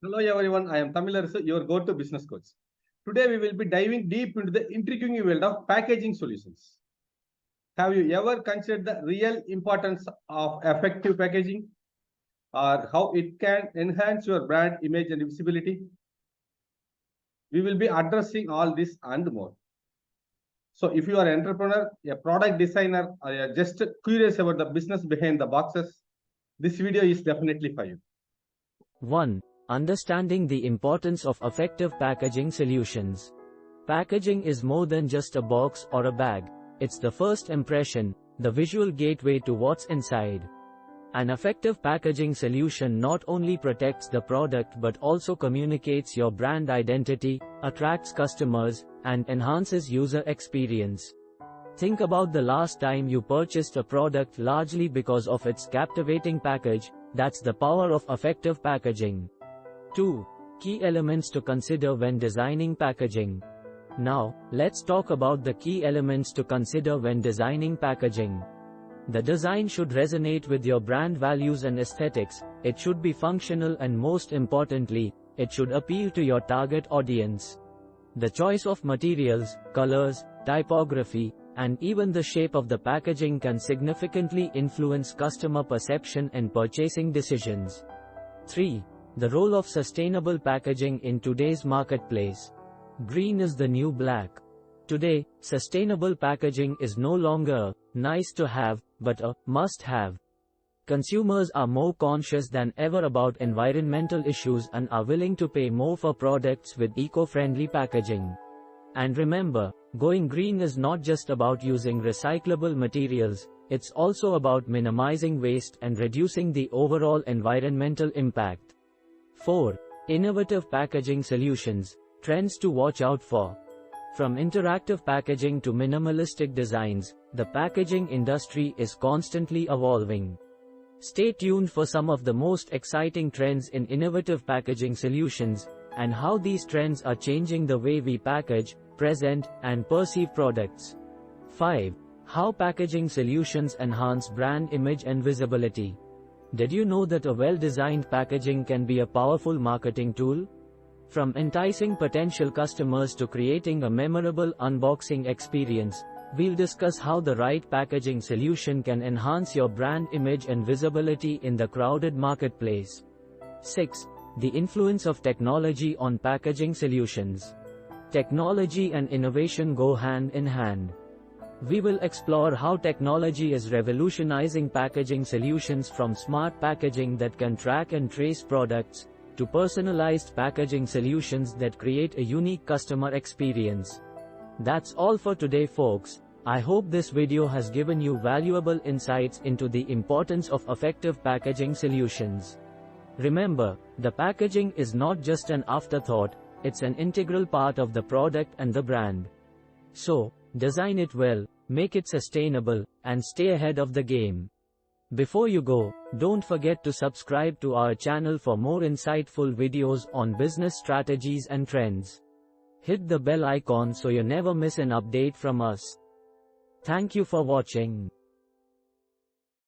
Hello everyone, I am Thamizharasu, your go-to business coach. Today we will be diving deep into the intriguing world of packaging solutions. Have you ever considered the real importance of effective packaging or how it can enhance your brand image and visibility? We will be addressing all this and more. So if you are an entrepreneur, a product designer, or you're just curious about the business behind the boxes, this video is definitely for you. 1. Understanding the importance of effective packaging solutions. Packaging is more than just a box or a bag. It's the first impression, the visual gateway to what's inside. An effective packaging solution not only protects the product but also communicates your brand identity, attracts customers, and enhances user experience. Think about the last time you purchased a product largely because of its captivating package. That's the power of effective packaging. 2. Key elements to consider when designing packaging. Now, let's talk about the key elements to consider when designing packaging. The design should resonate with your brand values and aesthetics, it should be functional, and most importantly, it should appeal to your target audience. The choice of materials, colors, typography, and even the shape of the packaging can significantly influence customer perception and purchasing decisions. 3. The role of sustainable packaging in today's marketplace. Green is the new black. Today, sustainable packaging is no longer a nice to have, but a must have. Consumers are more conscious than ever about environmental issues and are willing to pay more for products with eco-friendly packaging. And remember, going green is not just about using recyclable materials, it's also about minimizing waste and reducing the overall environmental impact. 4. Innovative packaging solutions, trends to watch out for. From interactive packaging to minimalistic designs, the packaging industry is constantly evolving. Stay tuned for some of the most exciting trends in innovative packaging solutions, and how these trends are changing the way we package, present, and perceive products. 5. How packaging solutions enhance brand image and visibility. Did you know that a well-designed packaging can be a powerful marketing tool? From enticing potential customers to creating a memorable unboxing experience, we'll discuss how the right packaging solution can enhance your brand image and visibility in the crowded marketplace. 6. The influence of technology on packaging solutions. Technology and innovation go hand in hand. We will explore how technology is revolutionizing packaging solutions, from smart packaging that can track and trace products, to personalized packaging solutions that create a unique customer experience. That's all for today, folks. I hope this video has given you valuable insights into the importance of effective packaging solutions. Remember, the packaging is not just an afterthought, it's an integral part of the product and the brand. So, design it well, make it sustainable, and stay ahead of the game. Before you go, don't forget to subscribe to our channel for more insightful videos on business strategies and trends. Hit the bell icon so you never miss an update from us. Thank you for watching.